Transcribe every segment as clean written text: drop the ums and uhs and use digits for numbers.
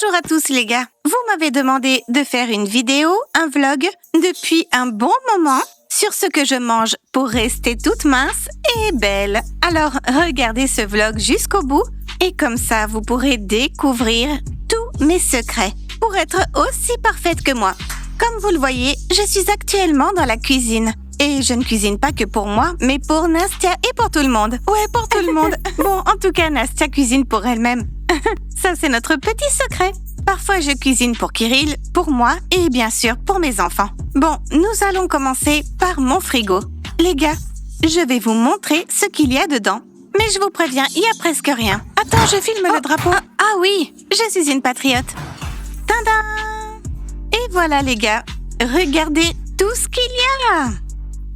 Bonjour à tous les gars. Vous m'avez demandé de faire une vidéo, un vlog, depuis un bon moment sur ce que je mange pour rester toute mince et belle. Alors regardez ce vlog jusqu'au bout et comme ça vous pourrez découvrir tous mes secrets pour être aussi parfaite que moi. Comme vous le voyez, je suis actuellement dans la cuisine. Et je ne cuisine pas que pour moi, mais pour Nastia et pour tout le monde. Ouais, pour tout le monde. Bon, en tout cas, Nastia cuisine pour elle-même. Ça, c'est notre petit secret. Parfois, je cuisine pour Kirill, pour moi et bien sûr pour mes enfants. Bon, nous allons commencer par mon frigo. Les gars, je vais vous montrer ce qu'il y a dedans. Mais je vous préviens, il y a presque rien. Attends, je filme le drapeau. Ah oui, je suis une patriote. Tadam! Et voilà les gars, regardez tout ce qu'il y a.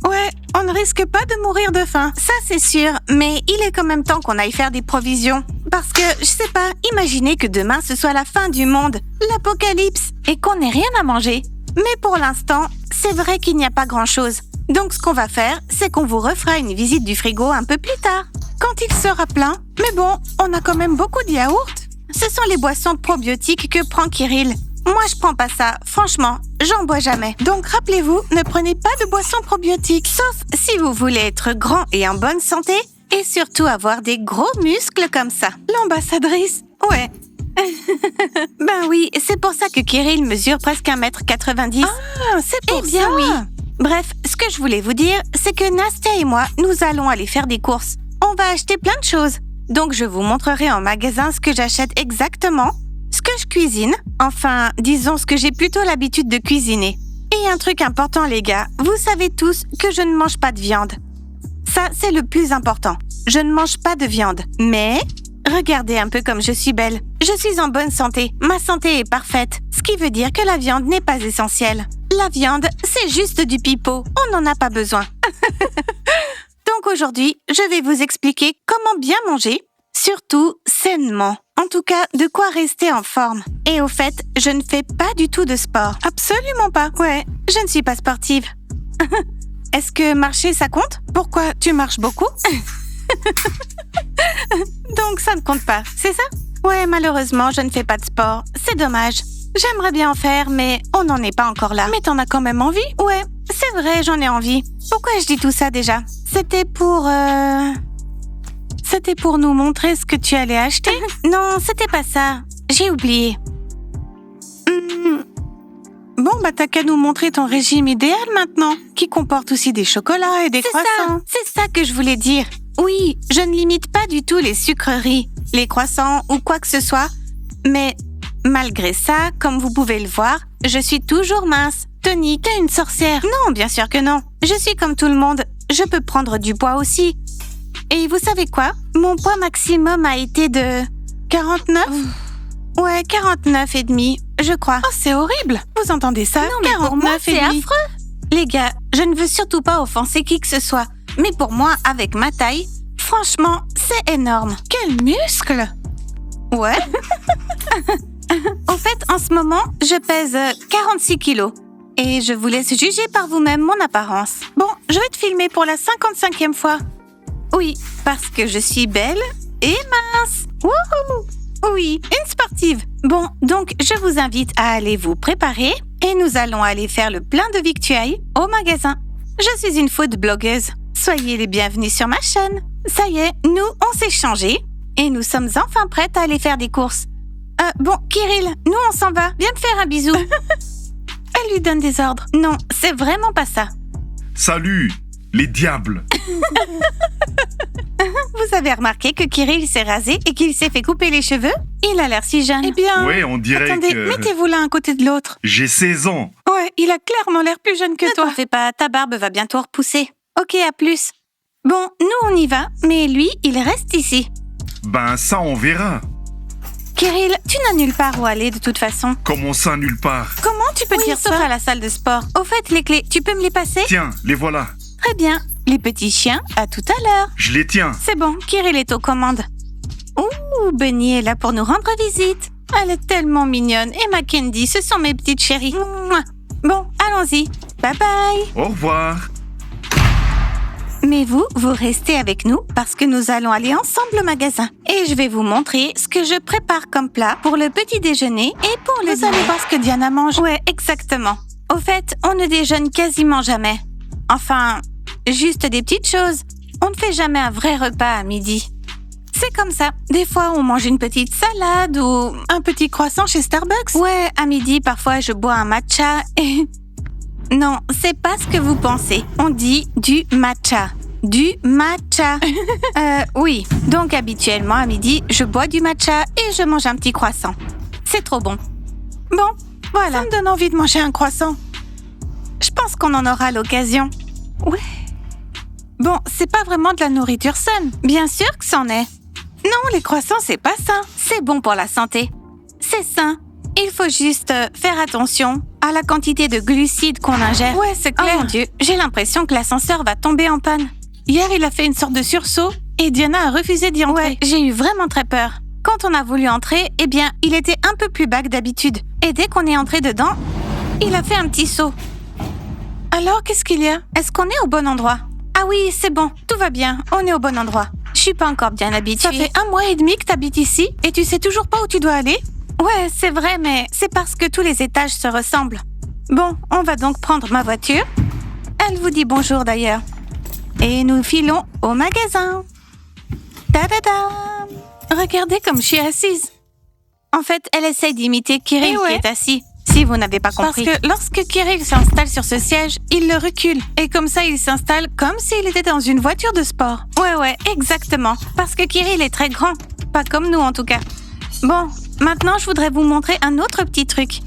Ouais, on ne risque pas de mourir de faim, ça c'est sûr, mais il est quand même temps qu'on aille faire des provisions. Parce que, je sais pas, imaginez que demain ce soit la fin du monde, l'apocalypse, et qu'on n'ait rien à manger. Mais pour l'instant, c'est vrai qu'il n'y a pas grand-chose. Donc ce qu'on va faire, c'est qu'on vous refera une visite du frigo un peu plus tard, quand il sera plein. Mais bon, on a quand même beaucoup de yaourts. Ce sont les boissons probiotiques que prend Kirill. Moi, je prends pas ça. Franchement, j'en bois jamais. Donc, rappelez-vous, ne prenez pas de boissons probiotiques. Sauf si vous voulez être grand et en bonne santé et surtout avoir des gros muscles comme ça. L'ambassadrice, ouais. Ben oui, c'est pour ça que Kirill mesure presque 1m90. Ah, c'est pour ça. Eh bien oui. Bref, ce que je voulais vous dire, c'est que Nastia et moi, nous allons aller faire des courses. On va acheter plein de choses. Donc, je vous montrerai en magasin ce que j'achète exactement. Ce que je cuisine, enfin, disons ce que j'ai plutôt l'habitude de cuisiner. Et un truc important les gars, vous savez tous que je ne mange pas de viande. Ça, c'est le plus important. Je ne mange pas de viande. Mais, regardez un peu comme je suis belle. Je suis en bonne santé. Ma santé est parfaite. Ce qui veut dire que la viande n'est pas essentielle. La viande, c'est juste du pipeau. On n'en a pas besoin. Donc aujourd'hui, je vais vous expliquer comment bien manger, surtout sainement. En tout cas, de quoi rester en forme. Et au fait, je ne fais pas du tout de sport. Absolument pas. Ouais, je ne suis pas sportive. Est-ce que marcher, ça compte? Pourquoi? Tu marches beaucoup? Donc, ça ne compte pas, c'est ça? Ouais, malheureusement, je ne fais pas de sport. C'est dommage. J'aimerais bien en faire, mais on n'en est pas encore là. Mais t'en as quand même envie? Ouais, c'est vrai, j'en ai envie. Pourquoi je dis tout ça déjà? C'était pour nous montrer ce que tu allais acheter? Non, c'était pas ça. J'ai oublié. Bon, bah t'as qu'à nous montrer ton régime idéal maintenant, qui comporte aussi des chocolats et des croissants. C'est ça que je voulais dire. Oui, je ne limite pas du tout les sucreries, les croissants ou quoi que ce soit. Mais malgré ça, comme vous pouvez le voir, je suis toujours mince. Tony, t'es une sorcière. Non, bien sûr que non. Je suis comme tout le monde. Je peux prendre du poids aussi. Et vous savez quoi? Mon poids maximum a été de 49? Ouais, 49 et demi, je crois. Oh, c'est horrible! Vous entendez ça? Non, mais 49 pour moi, c'est affreux! Les gars, je ne veux surtout pas offenser qui que ce soit. Mais pour moi, avec ma taille, franchement, c'est énorme. Quel muscle! Ouais. Au fait, en ce moment, je pèse 46 kilos. Et je vous laisse juger par vous-même mon apparence. Bon, je vais te filmer pour la 55e fois. Oui, parce que je suis belle et mince. Wouhou! Oui, une sportive. Bon, donc je vous invite à aller vous préparer et nous allons aller faire le plein de victuailles au magasin. Je suis une food blogueuse. Soyez les bienvenus sur ma chaîne. Ça y est, nous, on s'est changés et nous sommes enfin prêtes à aller faire des courses. Bon, Kirill, nous on s'en va. Viens me faire un bisou. Elle lui donne des ordres. Non, c'est vraiment pas ça. Salut, les diables. Vous avez remarqué que Kirill s'est rasé et qu'il s'est fait couper les cheveux? Il a l'air si jeune. Eh bien... Ouais, on dirait Attendez, que... mettez-vous l'un à côté de l'autre. J'ai 16 ans. Ouais, il a clairement l'air plus jeune que toi. Ne t'en fais pas, ta barbe va bientôt repousser. Ok, à plus. Bon, nous on y va, mais lui, il reste ici. Ben ça, on verra. Kirill, tu n'as nulle part où aller de toute façon. Comment ça, nulle part? Comment tu peux dire ça? Sauf à la salle de sport. Au fait, les clés, tu peux me les passer? Tiens, les voilà. Très bien. Les petits chiens, à tout à l'heure. Je les tiens. C'est bon, Kirill est aux commandes. Ouh, Bunny est là pour nous rendre visite. Elle est tellement mignonne. Et Mackenzie, ce sont mes petites chéries. Mouah. Bon, allons-y. Bye bye. Au revoir. Mais vous restez avec nous parce que nous allons aller ensemble au magasin. Et je vais vous montrer ce que je prépare comme plat pour le petit déjeuner et pour le dîner. Vous allez voir ce que Diana mange. Ouais, exactement. Au fait, on ne déjeune quasiment jamais. Enfin, juste des petites choses. On ne fait jamais un vrai repas à midi. C'est comme ça. Des fois, on mange une petite salade ou Un petit croissant chez Starbucks. ouais, à midi, parfois, je bois un matcha et... Non, c'est pas ce que vous pensez. On dit du matcha. Du matcha. Oui. Donc, habituellement, à midi, je bois du matcha et je mange un petit croissant. C'est trop bon. Bon, voilà. Ça me donne envie de manger un croissant. Je pense qu'on en aura l'occasion. Ouais. Bon, c'est pas vraiment de la nourriture saine. Bien sûr que c'en est. Non, les croissants, c'est pas sain. C'est bon pour la santé. C'est sain. Il faut juste faire attention à la quantité de glucides qu'on ingère. Ouais, c'est Oh clair. mon Dieu, j'ai l'impression que l'ascenseur va tomber en panne. Hier, il a fait une sorte de sursaut et Diana a refusé d'y entrer. Ouais, j'ai eu vraiment très peur. Quand on a voulu entrer, eh bien, il était un peu plus bas que d'habitude. Et dès qu'on est entré dedans, il a fait un petit saut. Alors, qu'est-ce qu'il y a? Est-ce qu'on est au bon endroit? Ah oui, c'est bon, tout va bien, on est au bon endroit. Je suis pas encore bien habituée. Ça fait 1 mois et demi que t'habites ici et tu sais toujours pas où tu dois aller? Ouais, c'est vrai, mais c'est parce que tous les étages se ressemblent. Bon, on va donc prendre ma voiture. Elle vous dit bonjour d'ailleurs. Et nous filons au magasin. Ta-da-da! Regardez comme je suis assise. En fait, elle essaye d'imiter Kirill Eh ouais. qui est assis. Si vous n'avez pas Parce compris. que lorsque Kirill s'installe sur ce siège, il le recule. Et comme ça, il s'installe comme s'il était dans une voiture de sport. Ouais, exactement. Parce que Kirill est très grand. Pas comme nous en tout cas. Bon, maintenant je voudrais vous montrer un autre petit truc.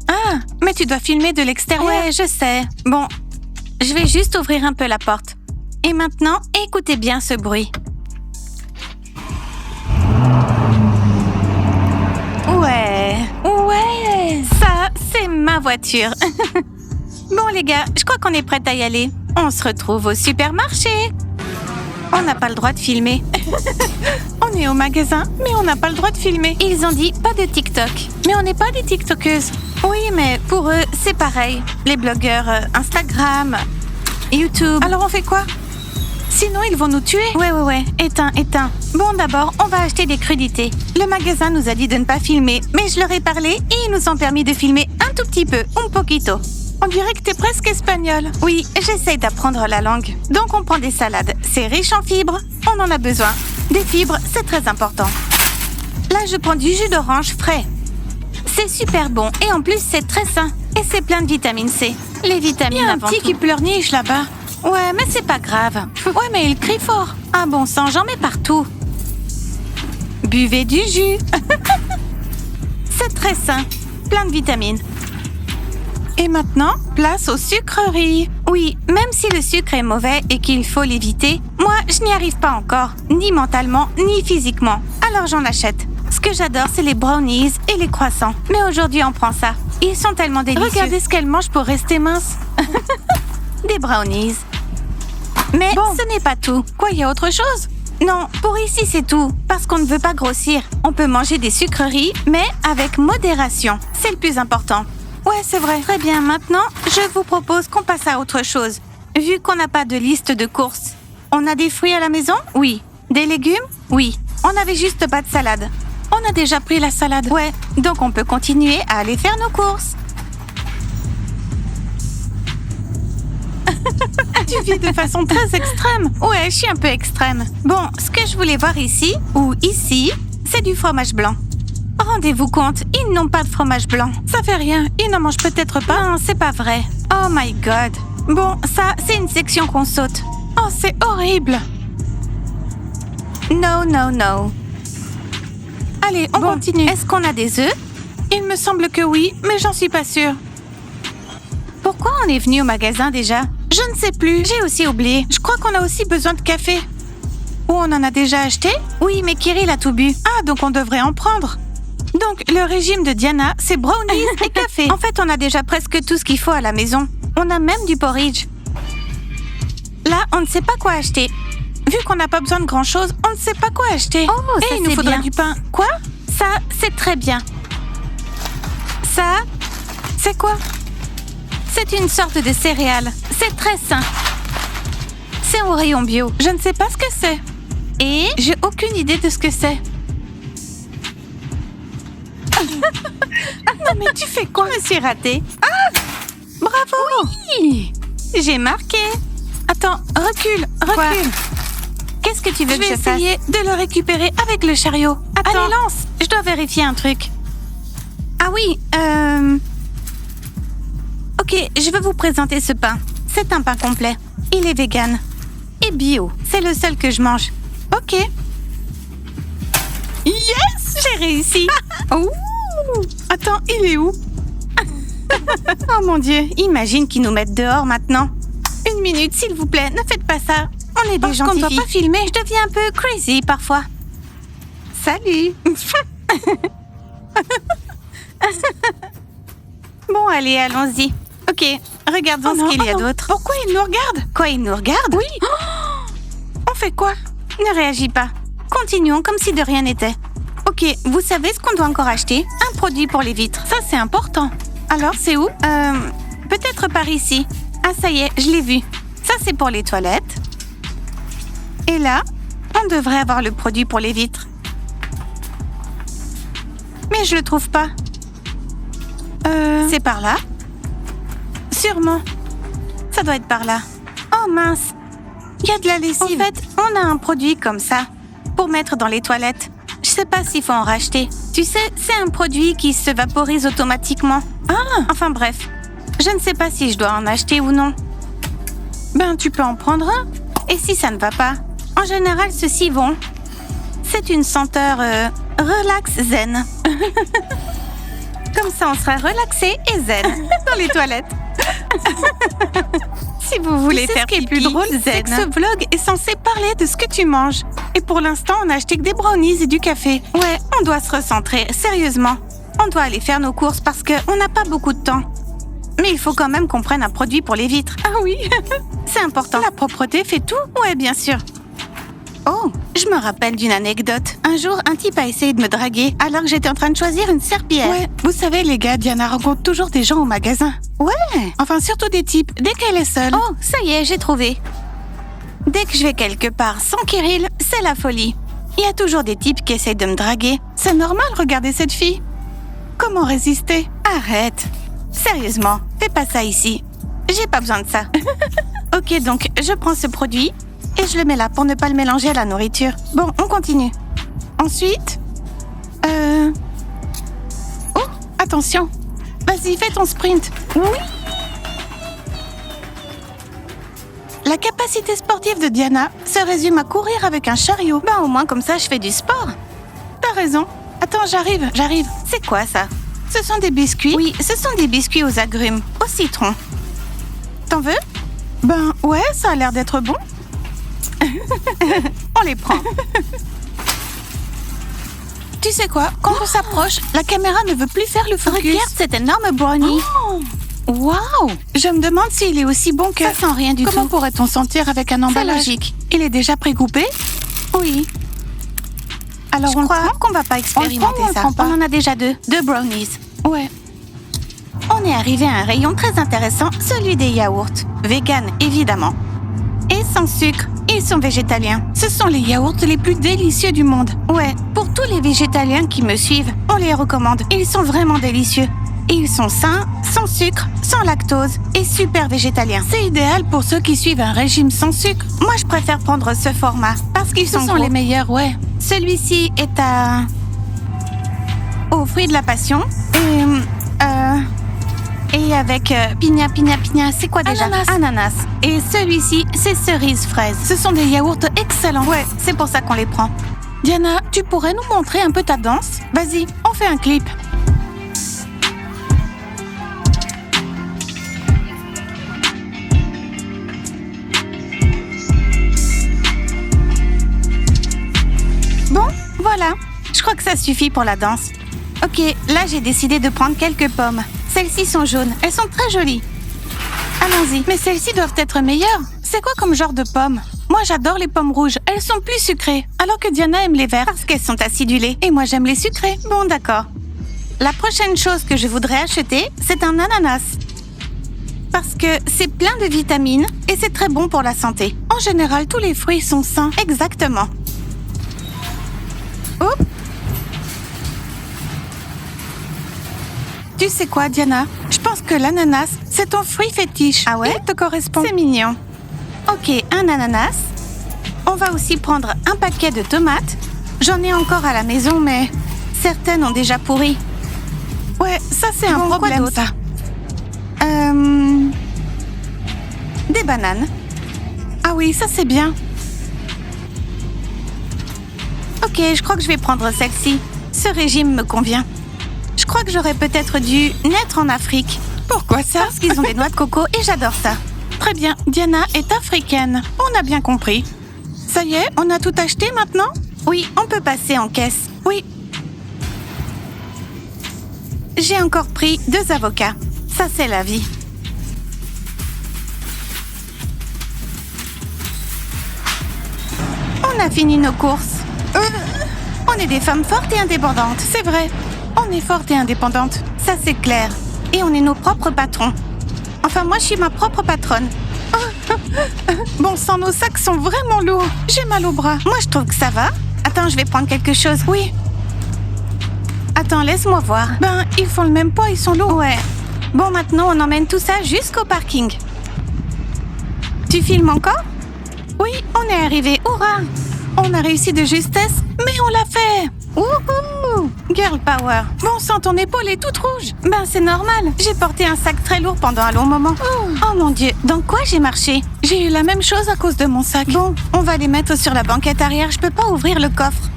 Ah, mais tu dois filmer de l'extérieur. Ouais, je sais. Bon, je vais juste ouvrir un peu la porte. Et maintenant, écoutez bien ce bruit. Ouais, ça, c'est ma voiture. Bon les gars, je crois qu'on est prêts à y aller. On se retrouve au supermarché. On n'a pas le droit de filmer. On est au magasin, mais on n'a pas le droit de filmer. Ils ont dit pas de TikTok. Mais on n'est pas des TikTokeuses. Oui, mais pour eux, c'est pareil. Les blogueurs Instagram, YouTube. Alors on fait quoi? Sinon, ils vont nous tuer. Ouais. Éteins. Bon, d'abord, on va acheter des crudités. Le magasin nous a dit de ne pas filmer, mais je leur ai parlé et ils nous ont permis de filmer un tout petit peu, un poquito. On dirait que t'es presque espagnole. Oui, j'essaye d'apprendre la langue. Donc, on prend des salades. C'est riche en fibres. On en a besoin. Des fibres, c'est très important. Là, je prends du jus d'orange frais. C'est super bon et en plus, c'est très sain. Et c'est plein de vitamine C. Les Il y vitamines a un avant petit tout. qui pleurniche là-bas. Ouais, mais c'est pas grave. Ouais, mais il crie fort. Ah bon sang, j'en mets partout. Buvez du jus. C'est très sain. Plein de vitamines. Et maintenant, place aux sucreries. Oui, même si le sucre est mauvais et qu'il faut l'éviter, moi, je n'y arrive pas encore. Ni mentalement, ni physiquement. Alors j'en achète. Ce que j'adore, c'est les brownies et les croissants. Mais aujourd'hui, on prend ça. Ils sont tellement délicieux. Regardez ce qu'elle mange pour rester mince. Des brownies. Mais Bon. ce n'est pas tout. Quoi, il y a autre chose? Non, pour ici, c'est tout. Parce qu'on ne veut pas grossir. On peut manger des sucreries, mais avec modération. C'est le plus important. Ouais, c'est vrai. Très bien, maintenant, je vous propose qu'on passe à autre chose. Vu qu'on n'a pas de liste de courses. On a des fruits à la maison? Oui. Des légumes? Oui. On n'avait juste pas de salade. On a déjà pris la salade. Ouais, donc on peut continuer à aller faire nos courses. Tu vis de façon très extrême. Ouais, je suis un peu extrême. Bon, ce que je voulais voir ici, ou ici, c'est du fromage blanc. Rendez-vous compte, ils n'ont pas de fromage blanc. Ça fait rien. Ils n'en mangent peut-être pas. Non, c'est pas vrai. Oh my god. Bon, ça, c'est une section qu'on saute. Oh, c'est horrible. No. Allez, on Bon, continue. Est-ce qu'on a des œufs? Il me semble que oui, mais j'en suis pas sûre. Pourquoi on est venu au magasin déjà? Je ne sais plus. J'ai aussi oublié. Je crois qu'on a aussi besoin de café. Ou on en a déjà acheté? Oui, mais Kirill a tout bu. Ah, donc on devrait en prendre. Donc, le régime de Diana, c'est brownies et café. En fait, on a déjà presque tout ce qu'il faut à la maison. On a même du porridge. Là, on ne sait pas quoi acheter. Vu qu'on n'a pas besoin de grand-chose, on ne sait pas quoi acheter. Oh, ça, et il nous c'est faudrait bien. du pain. Quoi? Ça, c'est très bien. Ça, C'est quoi? c'est une sorte de céréale. C'est très sain. C'est au rayon bio. Je ne sais pas ce que c'est. Et J'ai aucune idée de ce que c'est. Non mais tu fais quoi? je me suis ratée. Bravo! Oui, j'ai marqué. Attends, recule. Quoi? Qu'est-ce que tu veux Je que vais je fasse? essayer de le récupérer avec le chariot. Attends. Allez, lance. Je dois vérifier un truc. Ah oui, Ok, je vais vous présenter ce pain. C'est un pain complet. Il est vegan. Et bio. C'est le seul que je mange. Ok. Yes! J'ai réussi. Ouh. Attends, il est où? Oh mon Dieu, imagine qu'ils nous mettent dehors maintenant. Une minute, s'il vous plaît, ne faites pas ça. On est des Parce qu'on gentilles ne doit filles. pas filmer. Je deviens un peu crazy parfois. Salut. Bon, allez, allons-y. Ok, regardons Oh non, ce qu'il y a oh non. d'autre. Pourquoi il nous regarde? Quoi, il nous regarde? Oui. On fait quoi? Ne réagis pas. Continuons comme si de rien n'était. Ok, vous savez ce qu'on doit encore acheter? Un produit pour les vitres. Ça, c'est important. Alors, c'est où? Peut-être par ici. Ah, ça y est, je l'ai vu. Ça, c'est pour les toilettes. Et là, on devrait avoir le produit pour les vitres. Mais je le trouve pas. C'est par là? Sûrement. Ça doit être par là. Oh mince. Il y a de la lessive. En fait, on a un produit comme ça pour mettre dans les toilettes. Je sais pas s'il faut en racheter. Tu sais, c'est un produit qui se vaporise automatiquement. Ah, Enfin bref, je ne sais pas si je dois en acheter ou non. ben tu peux en prendre un. Et si ça ne va pas? En général, ceux-ci vont. C'est une senteur relax zen. Comme ça, on sera relaxé et zen dans les toilettes. Si vous voulez Tu sais faire ce qui est pipi, plus drôle, c'est que ce vlog est censé parler de ce que tu manges. Et pour l'instant, on a acheté que des brownies et du café. Ouais, on doit se recentrer, sérieusement. On doit aller faire nos courses parce qu'on n'a pas beaucoup de temps. Mais il faut quand même qu'on prenne un produit pour les vitres. Ah oui. C'est important. La propreté fait tout. Ouais, bien sûr. Oh, je me rappelle d'une anecdote. Un jour, un type a essayé de me draguer alors que j'étais en train de choisir une serpillière. Ouais, vous savez les gars, Diana rencontre toujours des gens au magasin. Ouais. Enfin, surtout des types, dès qu'elle est seule. Oh, ça y est, j'ai trouvé. Dès que je vais quelque part sans Kirill, c'est la folie. Il y a toujours des types qui essayent de me draguer. C'est normal, regardez cette fille. Comment résister? Arrête. Sérieusement, fais pas ça ici. J'ai pas besoin de ça. Ok, donc je prends ce produit et je le mets là pour ne pas le mélanger à la nourriture. Bon, on continue. Ensuite, oh, attention. Vas-y, fais ton sprint. Oui. La capacité sportive de Diana se résume à courir avec un chariot. Ben au moins comme ça, je fais du sport. T'as raison. Attends, j'arrive. C'est quoi ça? Ce sont des biscuits. Oui, ce sont des biscuits aux agrumes, au citron. T'en veux? Ben ouais, ça a l'air d'être bon. On les prend. Tu sais quoi? Quand on s'approche, la caméra ne veut plus faire le focus. Regarde cet énorme brownie. Oh, waouh! Je me demande s'il est aussi bon que... Ça sent rien du Comment tout. pourrait-on sentir avec un emballage? logique. Il est déjà précoupé? Oui. Alors Je on crois le prend? qu'on va pas expérimenter on le ça. prend pas? On en a déjà deux brownies. Ouais. On est arrivé à un rayon très intéressant, celui des yaourts. Vegan, évidemment. Et sans sucre. Ils sont végétaliens. Ce sont les yaourts les plus délicieux du monde. Ouais, pour tous les végétaliens qui me suivent, on les recommande. Ils sont vraiment délicieux. Et ils sont sains, sans sucre, sans lactose et super végétaliens. C'est idéal pour ceux qui suivent un régime sans sucre. Moi, je préfère prendre ce format parce qu'ils Ce sont sont gros. les meilleurs, ouais. Celui-ci est aux fruits de la passion et avec pina, c'est quoi déjà? Ananas. Et celui-ci, c'est cerise fraise. Ce sont des yaourts excellents. Ouais, c'est pour ça qu'on les prend. Diana, tu pourrais nous montrer un peu ta danse? Vas-y, on fait un clip. Bon, voilà. Je crois que ça suffit pour la danse. Ok, là j'ai décidé de prendre quelques pommes. Celles-ci sont jaunes. Elles sont très jolies. Allons-y. Mais celles-ci doivent être meilleures. C'est quoi comme genre de pommes? Moi, j'adore les pommes rouges. Elles sont plus sucrées. Alors que Diana aime les vertes. Parce qu'elles sont acidulées. Et moi, j'aime les sucrées. Bon, d'accord. La prochaine chose que je voudrais acheter, c'est un ananas. Parce que c'est plein de vitamines et c'est très bon pour la santé. En général, tous les fruits sont sains. Exactement. Oups. Tu sais quoi, Diana? Je pense que l'ananas, c'est ton fruit fétiche. Ah ouais? Il te correspond. C'est mignon. Ok, un ananas. On va aussi prendre un paquet de tomates. J'en ai encore à la maison, mais certaines ont déjà pourri. Ouais, ça c'est un Bon, quoi problème, d'autre? ça. Des bananes. Ah oui, ça c'est bien. Ok, je crois que je vais prendre celle-ci. Ce régime me convient. Je crois que j'aurais peut-être dû naître en Afrique. Pourquoi ça? Parce qu'ils ont des noix de coco et j'adore ça. Très bien, Diana est africaine. On a bien compris. Ça y est, on a tout acheté maintenant? Oui, on peut passer en caisse. Oui. J'ai encore pris 2 avocats. Ça, c'est la vie. On a fini nos courses. On est des femmes fortes et indépendantes. C'est vrai, on est forte et indépendante. Ça, c'est clair. Et on est nos propres patrons. Enfin, moi, je suis ma propre patronne. Bon sang, nos sacs sont vraiment lourds. J'ai mal au bras. Moi, je trouve que ça va. Attends, je vais prendre quelque chose. Oui. Attends, laisse-moi voir. Ben, ils font le même poids, ils sont lourds. Ouais. Bon, maintenant, on emmène tout ça jusqu'au parking. Tu filmes encore? Oui, On est arrivé. Hurrah! on a réussi de justesse, mais on l'a fait. Wouhou! Girl power. Bon sang, ton épaule est toute rouge. Ben, c'est normal. J'ai porté un sac très lourd pendant un long moment. Oh mon Dieu, dans quoi j'ai marché? J'ai eu la même chose à cause de mon sac. Bon, on va les mettre sur la banquette arrière. Je peux pas ouvrir le coffre.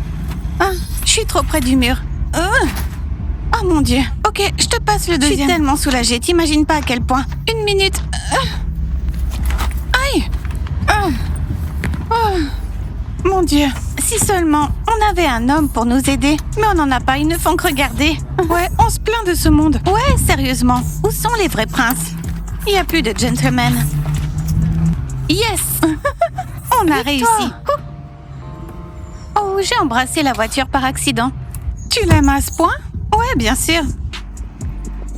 Ah, je suis trop près du mur. Oh mon Dieu. Ok, je te passe le Je suis deuxième. tellement soulagée. T'imagines pas à quel point. 1 minute. Aïe. Oh. Mon Dieu. Si seulement on avait un homme pour nous aider. Mais on n'en a pas. Ils ne font que regarder. Ouais, on se plaint de ce monde. Ouais, sérieusement. Où sont les vrais princes? Il n'y a plus de gentlemen. Yes! On a réussi. Oh, j'ai embrassé la voiture par accident. Tu l'aimes à ce point? Ouais, bien sûr.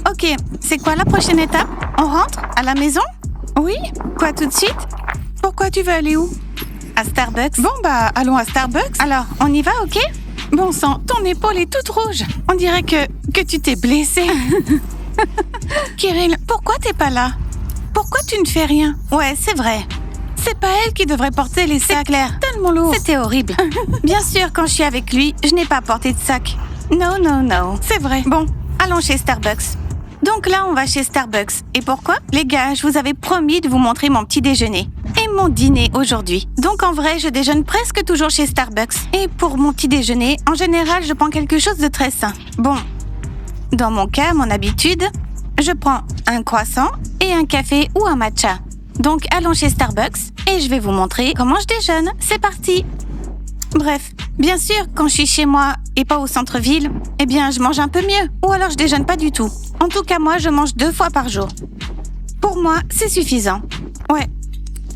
Ok, c'est quoi la prochaine étape? On rentre à la maison? Oui. Quoi, tout de suite? Pourquoi tu veux aller où? À Starbucks. Bon bah, allons à Starbucks. Alors, on y va, ok? Bon sang, ton épaule est toute rouge. On dirait que tu t'es blessée. Kirill, pourquoi t'es pas là? Pourquoi tu ne fais rien? Ouais, c'est vrai. C'est pas elle qui devrait porter les C'est sacs clair. tellement lourds. C'était horrible. Bien sûr, quand je suis avec lui, je n'ai pas porté de sac. Non, non, non. C'est vrai. Bon, allons chez Starbucks. Donc là, on va chez Starbucks. Et pourquoi? Les gars, je vous avais promis de vous montrer mon petit déjeuner. Et mon dîner aujourd'hui. Donc en vrai, je déjeune presque toujours chez Starbucks. Et pour mon petit déjeuner, en général, je prends quelque chose de très sain. Bon, dans mon cas, mon habitude, je prends un croissant et un café ou un matcha. Donc allons chez Starbucks et je vais vous montrer comment je déjeune. C'est parti! Bref, bien sûr, quand je suis chez moi et pas au centre-ville, eh bien, je mange un peu mieux. Ou alors je déjeune pas du tout. En tout cas, moi, je mange 2 fois par jour. Pour moi, c'est suffisant. Ouais,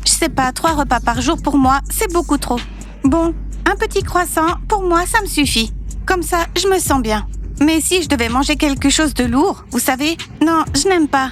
je sais pas, 3 repas par jour pour moi, c'est beaucoup trop. Bon, un petit croissant, pour moi, ça me suffit. Comme ça, je me sens bien. Mais si je devais manger quelque chose de lourd, vous savez, non, je n'aime pas.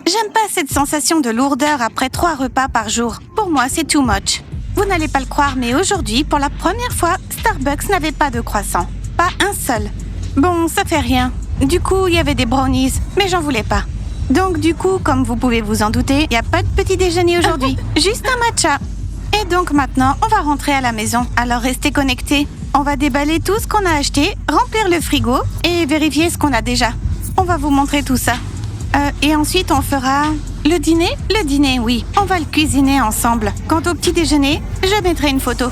J'aime pas cette sensation de lourdeur après 3 repas par jour. Pour moi, c'est too much. Vous n'allez pas le croire, mais aujourd'hui, pour la première fois, Starbucks n'avait pas de croissant. Pas un seul. Bon, ça fait rien. Du coup, il y avait des brownies, mais j'en voulais pas. Donc du coup, comme vous pouvez vous en douter, il n'y a pas de petit déjeuner aujourd'hui. Juste un matcha. Et donc maintenant, on va rentrer à la maison. Alors restez connectés. On va déballer tout ce qu'on a acheté, remplir le frigo et vérifier ce qu'on a déjà. On va vous montrer tout ça. Et ensuite, on fera... Le dîner? Le dîner, oui. On va le cuisiner ensemble. Quant au petit déjeuner, je mettrai une photo.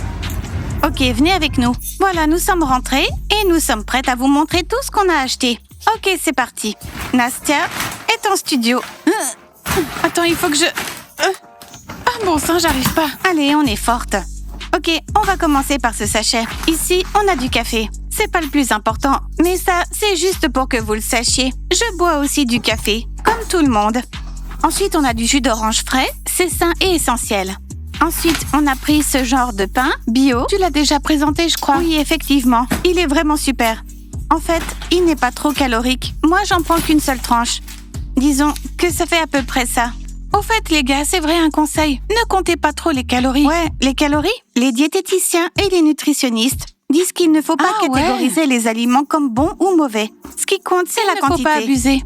Ok, venez avec nous. Voilà, nous sommes rentrés et nous sommes prêtes à vous montrer tout ce qu'on a acheté. Ok, c'est parti. Nastia est en studio. Attends, il faut que je... Ah bon sang, j'arrive pas. Allez, on est forte. Ok, on va commencer par ce sachet. Ici, on a du café. C'est pas le plus important, mais ça, c'est juste pour que vous le sachiez. Je bois aussi du café, comme tout le monde. Ensuite, on a du jus d'orange frais, c'est sain et essentiel. Ensuite, on a pris ce genre de pain bio. Tu l'as déjà présenté, je crois. Oui, effectivement. Il est vraiment super. En fait, il n'est pas trop calorique. Moi, j'en prends qu'une seule tranche. Disons que ça fait à peu près ça. Au fait, les gars, c'est vrai un conseil. Ne comptez pas trop les calories. Ouais, les calories. Les diététiciens et les nutritionnistes disent qu'il ne faut pas catégoriser les aliments comme bons ou mauvais. Ce qui compte, c'est la quantité. Il ne faut pas abuser.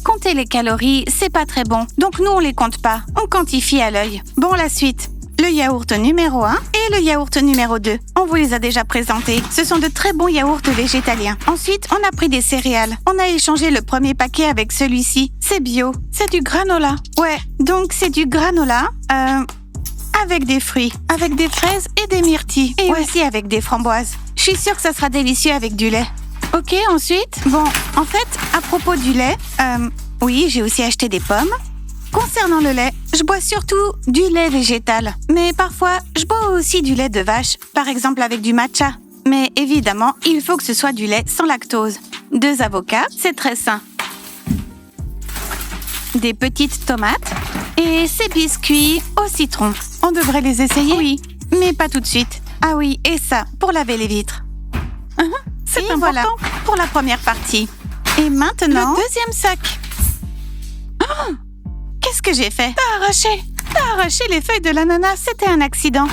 Compter les calories, c'est pas très bon. Donc nous, on les compte pas. On quantifie à l'œil. Bon, la suite. Le yaourt numéro 1 et le yaourt numéro 2. On vous les a déjà présentés. Ce sont de très bons yaourts végétaliens. Ensuite, on a pris des céréales. On a échangé le premier paquet avec celui-ci. C'est bio. C'est du granola. Ouais, donc c'est du granola avec des fruits, avec des fraises et des myrtilles. Et aussi avec des framboises. Je suis sûre que ça sera délicieux avec du lait. Ok, ensuite? Bon, en fait, à propos du lait, oui, j'ai aussi acheté des pommes. Concernant le lait, je bois surtout du lait végétal. Mais parfois, je bois aussi du lait de vache, par exemple avec du matcha. Mais évidemment, il faut que ce soit du lait sans lactose. 2 avocats, c'est très sain. Des petites tomates et ces biscuits au citron. On devrait les essayer? Oui, mais pas tout de suite. Ah oui, et ça, pour laver les vitres. C'est et important. Voilà, pour la première partie. Et maintenant... Le deuxième sac. Oh, qu'est-ce que j'ai fait? T'as arraché les feuilles de l'ananas. C'était un accident.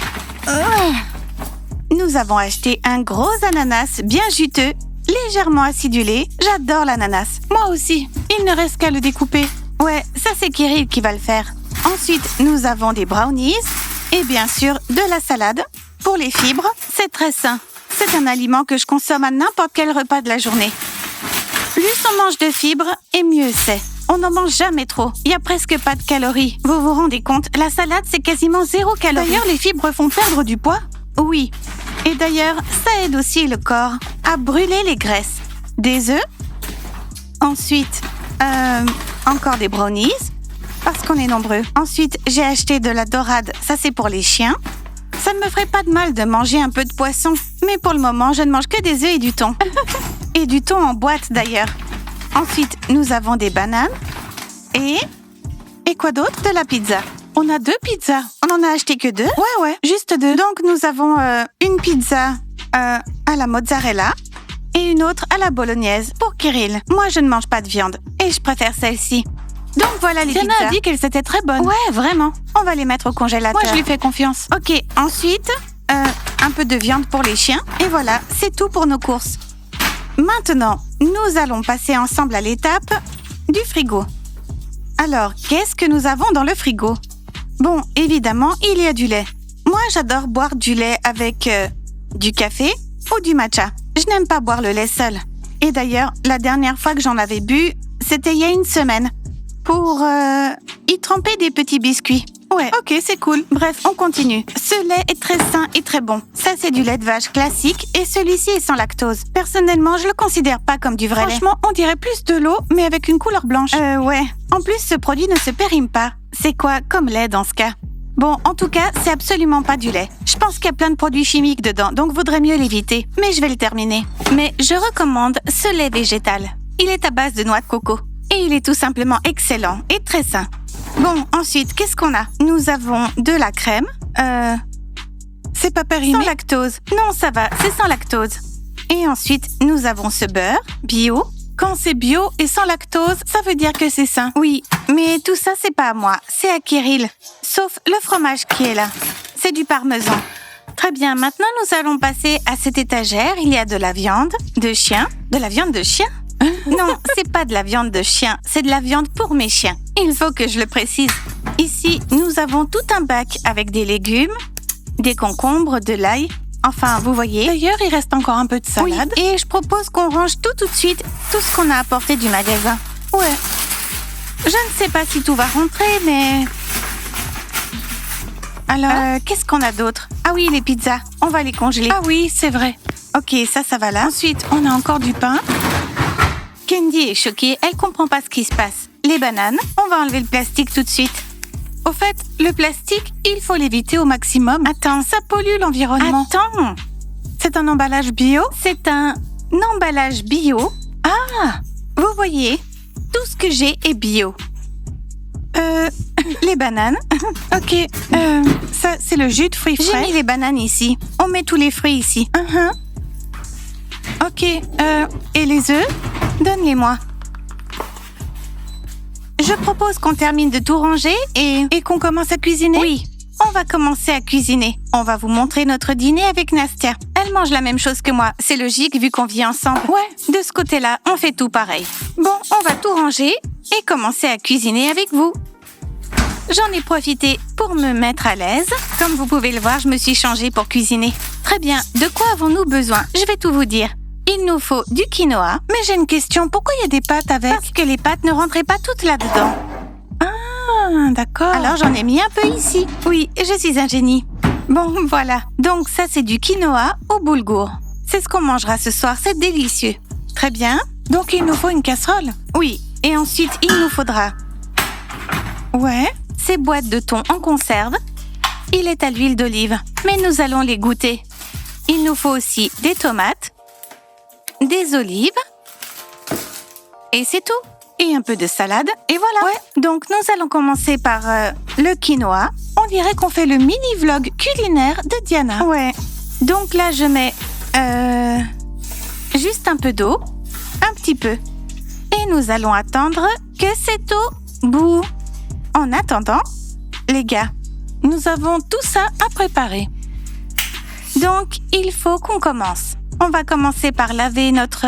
Nous avons acheté un gros ananas bien juteux, légèrement acidulé. J'adore l'ananas. Moi aussi. Il ne reste qu'à le découper. Ouais, ça c'est Kirill qui va le faire. Ensuite, nous avons des brownies et bien sûr de la salade. Pour les fibres, c'est très sain. C'est un aliment que je consomme à n'importe quel repas de la journée. Plus on mange de fibres, et mieux c'est. On n'en mange jamais trop. Il n'y a presque pas de calories. Vous vous rendez compte, la salade, c'est quasiment 0 calories. D'ailleurs, les fibres font perdre du poids. Oui. Et d'ailleurs, ça aide aussi le corps à brûler les graisses. Des œufs. Ensuite, encore des brownies, parce qu'on est nombreux. Ensuite, j'ai acheté de la dorade. Ça, c'est pour les chiens. Ça ne me ferait pas de mal de manger un peu de poisson. Mais pour le moment, je ne mange que des œufs et du thon. Et du thon en boîte, d'ailleurs. Ensuite, nous avons des bananes. Et quoi d'autre? De la pizza. On a 2 pizzas. On en a acheté que 2? Ouais, juste 2. Donc, nous avons une pizza à la mozzarella et une autre à la bolognaise pour Kirill. Moi, je ne mange pas de viande et je préfère celle-ci. Donc, voilà les Diana pizzas. a dit qu'elles étaient très bonnes. Ouais, vraiment. On va les mettre au congélateur. Moi, je lui fais confiance. Ok, ensuite, un peu de viande pour les chiens. Et voilà, c'est tout pour nos courses. Maintenant, nous allons passer ensemble à l'étape du frigo. Alors, qu'est-ce que nous avons dans le frigo? Bon, évidemment, il y a du lait. Moi, j'adore boire du lait avec du café ou du matcha. Je n'aime pas boire le lait seul. Et d'ailleurs, la dernière fois que j'en avais bu, c'était il y a une semaine. Pour y tremper des petits biscuits. Ouais, ok, c'est cool. Bref, on continue. Ce lait est très sain et très bon. Ça, c'est du lait de vache classique et celui-ci est sans lactose. Personnellement, je le considère pas comme du vrai lait. Franchement, on dirait plus de l'eau, mais avec une couleur blanche. Ouais. En plus, ce produit ne se périme pas. C'est quoi comme lait dans ce cas? Bon, en tout cas, c'est absolument pas du lait. Je pense qu'il y a plein de produits chimiques dedans, donc vaudrait mieux l'éviter. Mais je vais le terminer. Mais je recommande ce lait végétal. Il est à base de noix de coco. Et il est tout simplement excellent et très sain. Bon, ensuite, qu'est-ce qu'on a? Nous avons de la crème. C'est pas périmé? Sans lactose. Non, ça va, c'est sans lactose. Et ensuite, nous avons ce beurre bio. Quand c'est bio et sans lactose, ça veut dire que c'est sain. Oui, mais tout ça, c'est pas à moi, c'est à Kirill. Sauf le fromage qui est là. C'est du parmesan. Très bien, maintenant nous allons passer à cette étagère. Il y a de la viande de chien. De la viande de chien? Non, c'est pas de la viande de chien, c'est de la viande pour mes chiens. Il faut que je le précise. Ici, nous avons tout un bac avec des légumes, des concombres, de l'ail. Enfin, vous voyez. D'ailleurs, il reste encore un peu de salade. Oui, et je propose qu'on range tout de suite tout ce qu'on a apporté du magasin. Ouais. Je ne sais pas si tout va rentrer, mais... Alors, qu'est-ce qu'on a d'autre? Ah oui, les pizzas. On va les congeler. Ah oui, c'est vrai. Ok, ça va là. Ensuite, on a encore du pain. Candy est choquée, elle comprend pas ce qui se passe. Les bananes, on va enlever le plastique tout de suite. Au fait, le plastique, il faut l'éviter au maximum. Attends, ça pollue l'environnement. Attends, c'est un emballage bio? C'est un emballage bio. Ah, vous voyez, tout ce que j'ai est bio. Les bananes. Ok, ça, c'est le jus de fruits frais. J'ai mis les bananes ici. On met tous les fruits ici. Ok, et les œufs? Donne-les-moi. Je propose qu'on termine de tout ranger et... Et qu'on commence à cuisiner? Oui, on va commencer à cuisiner. On va vous montrer notre dîner avec Nastia. Elle mange la même chose que moi. C'est logique vu qu'on vit ensemble. Ouais. De ce côté-là, on fait tout pareil. Bon, on va tout ranger et commencer à cuisiner avec vous. J'en ai profité pour me mettre à l'aise. Comme vous pouvez le voir, je me suis changée pour cuisiner. Très bien, de quoi avons-nous besoin? Je vais tout vous dire. Il nous faut du quinoa. Mais j'ai une question, pourquoi il y a des pâtes avec? Parce que les pâtes ne rentraient pas toutes là-dedans. Ah, d'accord. Alors j'en ai mis un peu ici. Oui, je suis un génie. Bon, voilà. Donc ça, c'est du quinoa au boulgour. C'est ce qu'on mangera ce soir, c'est délicieux. Très bien. Donc il nous faut une casserole? Oui, et ensuite, il nous faudra Ouais. ces boîtes de thon en conserve. Il est à l'huile d'olive, mais nous allons les goûter. Il nous faut aussi des tomates, des olives, et c'est tout. Et un peu de salade, et voilà. Ouais. Donc, nous allons commencer par le quinoa. On dirait qu'on fait le mini-vlog culinaire de Diana. Ouais. Donc là, je mets juste un peu d'eau, un petit peu. Et nous allons attendre que cette eau bout. En attendant, les gars, Nous avons tout ça à préparer. donc il faut qu'on commence. On va commencer par laver notre...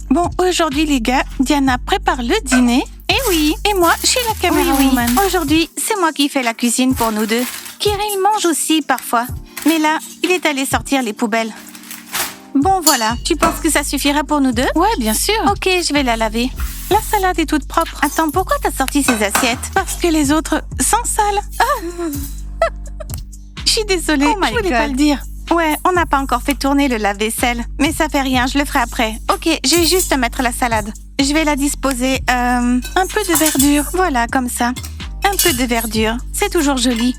Bon, aujourd'hui les gars, Diana prépare le dîner. Eh oui, Et moi, je suis la caméra woman. Aujourd'hui, c'est moi qui fais la cuisine pour nous deux. Kirill mange aussi parfois. Mais là, il est allé sortir les poubelles. Bon, voilà. Tu penses que ça suffira pour nous deux? Ouais, bien sûr. Ok, je vais la laver. La salade est toute propre. Attends, pourquoi t'as sorti ces assiettes? Parce que les autres sont sales. Ah. Je suis désolée, Oh my je voulais God. pas le dire. Ouais, on n'a pas encore fait tourner le lave-vaisselle. Mais ça fait rien, je le ferai après. Ok, je vais juste mettre la salade. Je vais la disposer, Un peu de verdure. voilà, comme ça. Un peu de verdure. C'est toujours joli.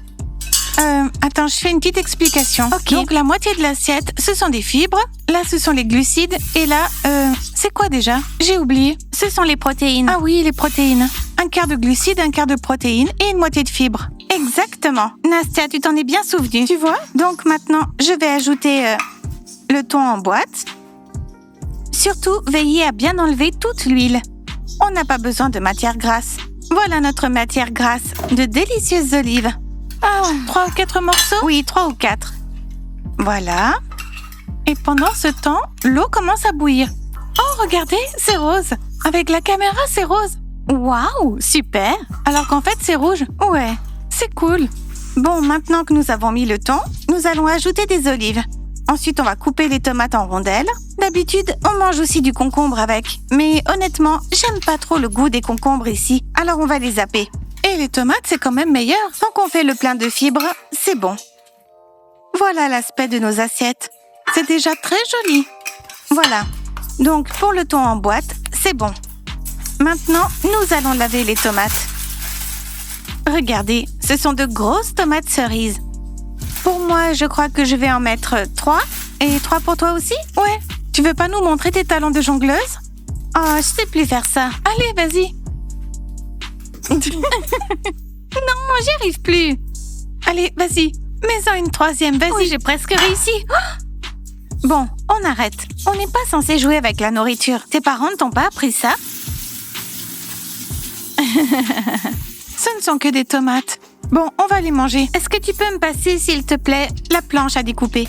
Attends, je fais une petite explication. Ok. Donc, la moitié de l'assiette, ce sont des fibres. Là, ce sont les glucides. Et là, c'est quoi déjà? J'ai oublié. Ce sont les protéines. Ah oui, les protéines. Un quart de glucides, un quart de protéines et une moitié de fibres. Exactement. Nastia, tu t'en es bien souvenu. Tu vois? Donc maintenant, je vais ajouter le thon en boîte. Surtout, veillez à bien enlever toute l'huile. On n'a pas besoin de matière grasse. Voilà notre matière grasse de délicieuses olives. Ah, 3 ou 4 morceaux? Oui, 3 ou 4. Voilà. Et pendant ce temps, l'eau commence à bouillir. Oh, regardez, c'est rose. Avec la caméra, c'est rose. Waouh, super. Alors qu'en fait, c'est rouge. Ouais. C'est cool. Bon, maintenant que nous avons mis le thon, nous allons ajouter des olives. Ensuite, on va couper les tomates en rondelles. D'habitude, on mange aussi du concombre avec. Mais honnêtement, j'aime pas trop le goût des concombres ici, alors on va les zapper. Et les tomates, c'est quand même meilleur. Tant qu'on fait le plein de fibres, c'est bon. Voilà l'aspect de nos assiettes. C'est déjà très joli. Voilà. Donc, pour le thon en boîte, c'est bon. Maintenant, nous allons laver les tomates. Regardez, ce sont de grosses tomates cerises. Pour moi, je crois que je vais en mettre 3. Et 3 pour toi aussi? Ouais. Tu veux pas nous montrer tes talents de jongleuse? Oh, je sais plus faire ça. Allez, vas-y. Non, j'y arrive plus. Allez, vas-y. Mets-en une troisième, vas-y. Oui, j'ai presque réussi. Bon, on arrête. On n'est pas censé jouer avec la nourriture. Tes parents ne t'ont pas appris ça? Ce ne sont que des tomates. Bon, on va les manger. Est-ce que tu peux me passer, s'il te plaît, la planche à découper?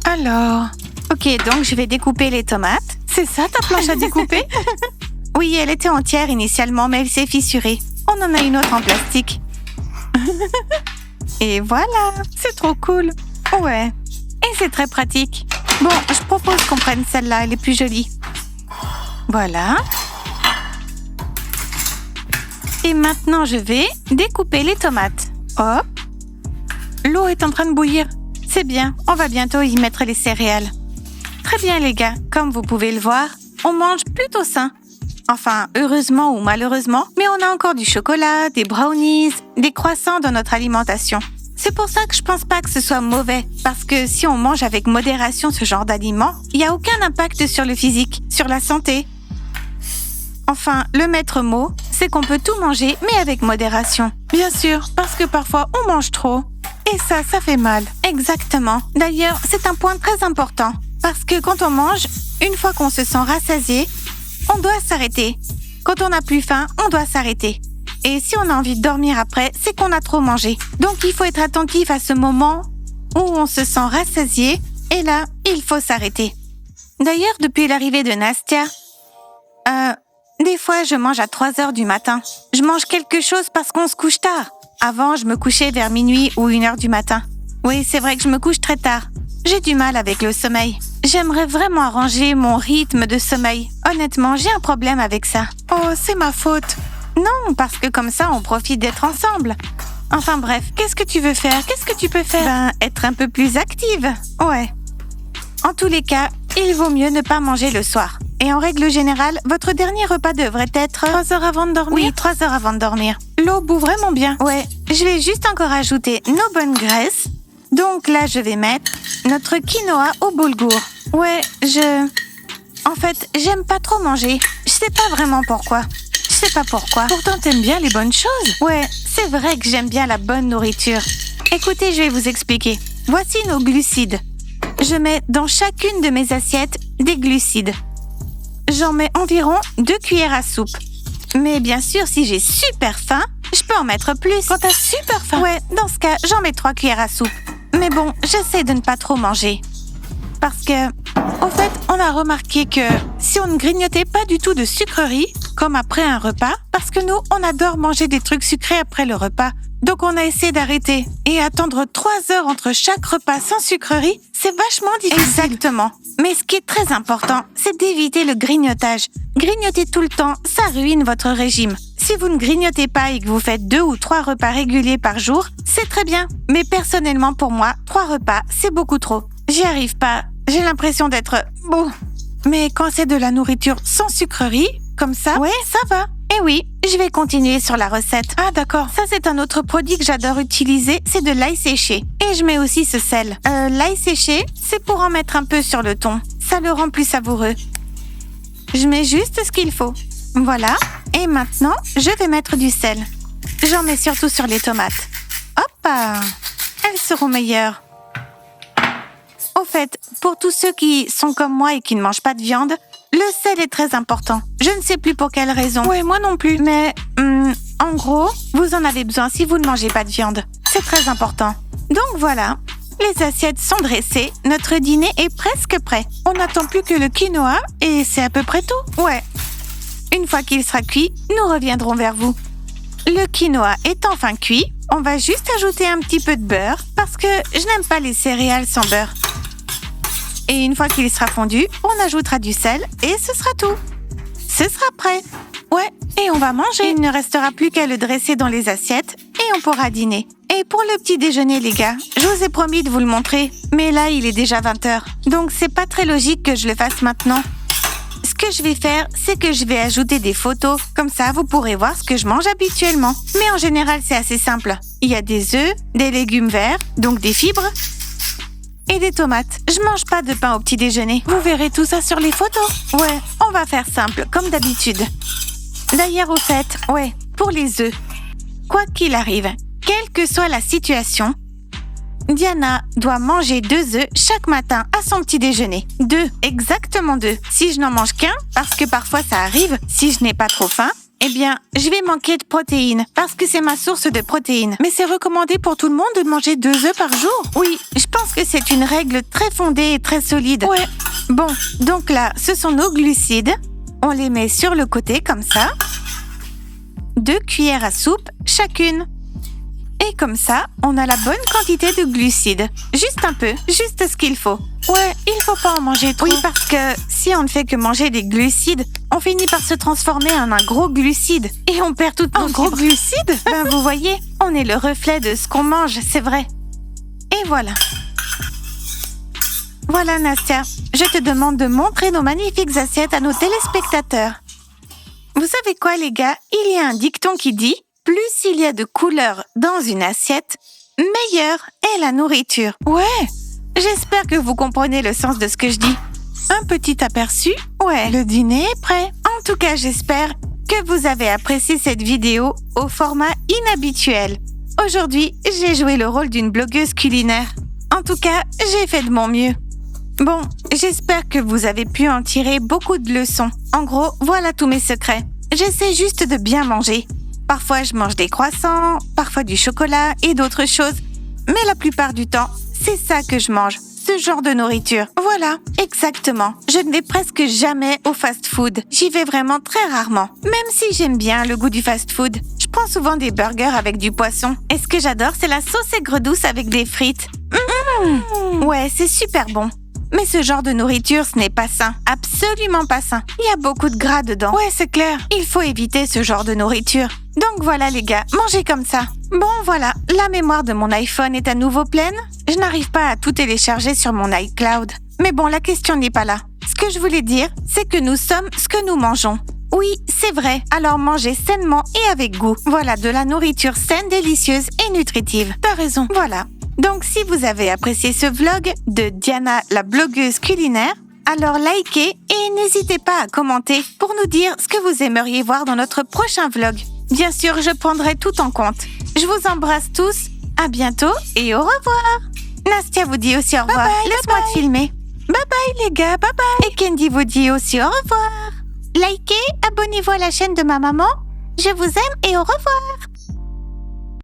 Alors, Ok, donc je vais découper les tomates. c'est ça ta planche à découper? Oui, elle était entière initialement, mais elle s'est fissurée. On en a une autre en plastique. Et voilà. C'est trop cool. Ouais. Et c'est très pratique. Bon, je propose qu'on prenne celle-là, elle est plus jolie. Voilà. Et maintenant, je vais découper les tomates. Hop. L'eau est en train de bouillir. C'est bien, on va bientôt y mettre les céréales. Très bien, les gars. Comme vous pouvez le voir, on mange plutôt sain. Enfin, heureusement ou malheureusement, mais on a encore du chocolat, des brownies, des croissants dans notre alimentation. C'est pour ça que je pense pas que ce soit mauvais, parce que si on mange avec modération ce genre d'aliments, il n'y a aucun impact sur le physique, sur la santé. Enfin, le maître mot, c'est qu'on peut tout manger, mais avec modération. Bien sûr, parce que parfois on mange trop. Et ça fait mal. Exactement. D'ailleurs, c'est un point très important, parce que quand on mange, une fois qu'on se sent rassasié, on doit s'arrêter. Quand on n'a plus faim, on doit s'arrêter. Et si on a envie de dormir après, c'est qu'on a trop mangé. Donc il faut être attentif à ce moment où on se sent rassasié. Et là, il faut s'arrêter. D'ailleurs, depuis l'arrivée de Nastia, des fois, je mange à 3 heures du matin. Je mange quelque chose parce qu'on se couche tard. Avant, je me couchais vers minuit ou 1 heure du matin. Oui, c'est vrai que je me couche très tard. J'ai du mal avec le sommeil. J'aimerais vraiment arranger mon rythme de sommeil. Honnêtement, j'ai un problème avec ça. Oh, c'est ma faute. Non, parce que comme ça, on profite d'être ensemble. Enfin bref, Qu'est-ce que tu veux faire? Qu'est-ce que tu peux faire? être un peu plus active. Ouais. En tous les cas, il vaut mieux ne pas manger le soir. Et en règle générale, votre dernier repas devrait être... 3 heures avant de dormir? Oui, 3 heures avant de dormir. L'eau bout vraiment bien. Ouais, je vais juste encore ajouter nos bonnes graisses. Donc là, je vais mettre notre quinoa au boulgour. Ouais, En fait, j'aime pas trop manger. Je sais pas vraiment pourquoi. Je sais pas pourquoi. Pourtant, t'aimes bien les bonnes choses. Ouais, c'est vrai que j'aime bien la bonne nourriture. Écoutez, je vais vous expliquer. Voici nos glucides. Je mets dans chacune de mes assiettes des glucides. J'en mets environ 2 cuillères à soupe. Mais bien sûr, si j'ai super faim, je peux en mettre plus. Quand t'as super faim? Ouais, dans ce cas, j'en mets 3 cuillères à soupe. Mais bon, j'essaie de ne pas trop manger. Parce que, Au fait, on a remarqué que si on ne grignotait pas du tout de sucreries, comme après un repas, parce que nous, on adore manger des trucs sucrés après le repas, donc on a essayé d'arrêter. Et attendre 3 heures entre chaque repas sans sucreries, c'est vachement difficile. exactement. Mais ce qui est très important, c'est d'éviter le grignotage. Grignoter tout le temps, ça ruine votre régime. Si vous ne grignotez pas et que vous faites 2 ou 3 repas réguliers par jour, c'est très bien. Mais personnellement, pour moi, 3 repas, c'est beaucoup trop. J'y arrive pas. J'ai l'impression d'être... Bon. Mais quand c'est de la nourriture sans sucreries, comme ça, Ouais, ça va. Et oui, je vais continuer sur la recette. Ah d'accord. Ça, c'est un autre produit que j'adore utiliser, c'est de l'ail séché. Et je mets aussi ce sel. L'ail séché, c'est pour en mettre un peu sur le thon. Ça le rend plus savoureux. Je mets juste ce qu'il faut. Voilà. Et maintenant, je vais mettre du sel. J'en mets surtout sur les tomates. Hop! Elles seront meilleures. Au fait, pour tous ceux qui sont comme moi et qui ne mangent pas de viande, le sel est très important. Je ne sais plus pour quelle raison. Ouais, moi non plus. Mais, en gros, vous en avez besoin si vous ne mangez pas de viande. C'est très important. Donc voilà, les assiettes sont dressées, notre dîner est presque prêt. On n'attend plus que le quinoa et c'est à peu près tout. Ouais. Une fois qu'il sera cuit, nous reviendrons vers vous. Le quinoa est enfin cuit, on va juste ajouter un petit peu de beurre parce que je n'aime pas les céréales sans beurre. Et une fois qu'il sera fondu, on ajoutera du sel et ce sera tout. Ce sera prêt. Ouais, et on va manger. Il ne restera plus qu'à le dresser dans les assiettes et on pourra dîner. Et pour le petit déjeuner, les gars, je vous ai promis de vous le montrer. Mais là, il est déjà 20h. Donc, c'est pas très logique que je le fasse maintenant. Ce que je vais faire, c'est que je vais ajouter des photos. Comme ça, vous pourrez voir ce que je mange habituellement. Mais en général, c'est assez simple. Il y a des œufs, des légumes verts, donc des fibres, et des tomates. Je mange pas de pain au petit déjeuner. Vous verrez tout ça sur les photos. Ouais, on va faire simple, comme d'habitude. D'ailleurs, au fait, pour les œufs, quoi qu'il arrive, quelle que soit la situation, Diana doit manger 2 œufs chaque matin à son petit déjeuner. 2, exactement 2. Si je n'en mange qu'un, parce que parfois ça arrive, si je n'ai pas trop faim, eh bien, je vais manquer de protéines, parce que c'est ma source de protéines. Mais c'est recommandé pour tout le monde de manger 2 œufs par jour. Oui, je pense que c'est une règle très fondée et très solide. Ouais. Bon, donc là, ce sont nos glucides. On les met sur le côté, comme ça. 2 cuillères à soupe chacune. Et comme ça, on a la bonne quantité de glucides. Juste un peu, juste ce qu'il faut. Ouais, il faut pas en manger trop. Oui, parce que si on ne fait que manger des glucides, on finit par se transformer en un gros glucide. Et on perd toutes nos Un gros fibres. glucide? Ben, vous voyez, on est le reflet de ce qu'on mange, c'est vrai. Et voilà. Voilà, Nastia. Je te demande de montrer nos magnifiques assiettes à nos téléspectateurs. Vous savez quoi, les gars? Il y a un dicton qui dit « Plus il y a de couleurs dans une assiette, meilleure est la nourriture. » Ouais, J'espère que vous comprenez le sens de ce que je dis. un petit aperçu. Ouais. Le dîner est prêt. En tout cas, j'espère que vous avez apprécié cette vidéo au format inhabituel. Aujourd'hui, j'ai joué le rôle d'une blogueuse culinaire. En tout cas, j'ai fait de mon mieux. Bon, j'espère que vous avez pu en tirer beaucoup de leçons. En gros, voilà tous mes secrets. j'essaie juste de bien manger. Parfois, je mange des croissants, parfois du chocolat et d'autres choses. Mais la plupart du temps, c'est ça que je mange, ce genre de nourriture. Voilà, exactement. Je ne vais presque jamais au fast-food. J'y vais vraiment très rarement. Même si j'aime bien le goût du fast-food, je prends souvent des burgers avec du poisson. Et ce que j'adore, c'est la sauce aigre douce avec des frites. Ouais, c'est super bon. Mais ce genre de nourriture, ce n'est pas sain. Absolument pas sain. Il y a beaucoup de gras dedans. Ouais, c'est clair. Il faut éviter ce genre de nourriture. Donc voilà les gars, mangez comme ça. Bon voilà, la mémoire de mon iPhone est à nouveau pleine. Je n'arrive pas à tout télécharger sur mon iCloud. Mais bon, la question n'est pas là. Ce que je voulais dire, c'est que nous sommes ce que nous mangeons. Oui, c'est vrai. Alors mangez sainement et avec goût. Voilà, de la nourriture saine, délicieuse et nutritive. T'as raison. Voilà. Donc si vous avez apprécié ce vlog de Diana, la blogueuse culinaire, alors likez et n'hésitez pas à commenter pour nous dire ce que vous aimeriez voir dans notre prochain vlog. Bien sûr, je prendrai tout en compte. Je vous embrasse tous. À bientôt et au revoir. Nastia vous dit aussi au revoir. Laisse-moi te filmer. Bye bye les gars, bye bye. Et Candy vous dit aussi au revoir. Likez, abonnez-vous à la chaîne de ma maman. Je vous aime et au revoir.